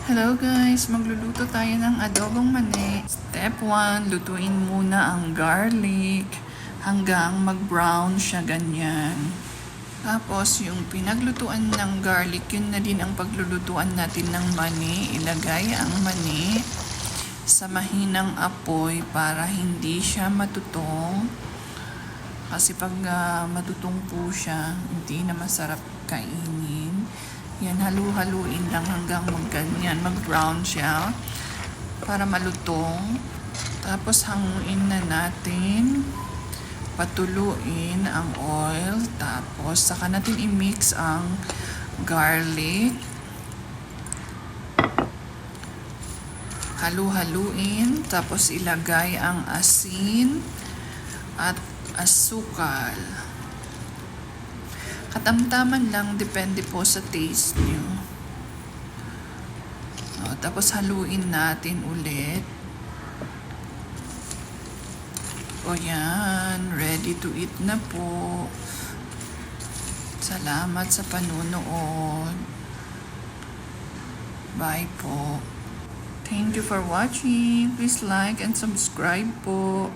Hello guys, magluluto tayo ng adobong mani. Step 1, lutuin muna ang garlic hanggang mag-brown siya ganyan. Tapos yung pinaglutuan ng garlic, yun na din ang paglulutuan natin ng mani. Ilagay ang mani sa mahinang apoy para hindi siya matutong. Kasi pag matutong po siya, hindi na masarap kainin. Yan, halu-haluin lang hanggang magganyan, mag-brown siya para malutong. Tapos hanguin na natin, patuluin ang oil, tapos saka natin i-mix ang garlic. Halu-haluin, tapos ilagay ang asin at asukal. Katamtaman lang, depende po sa taste nyo. Tapos haluin natin ulit. O yan, ready to eat na po. Salamat sa panunood. Bye po. Thank you for watching. Please like and subscribe po.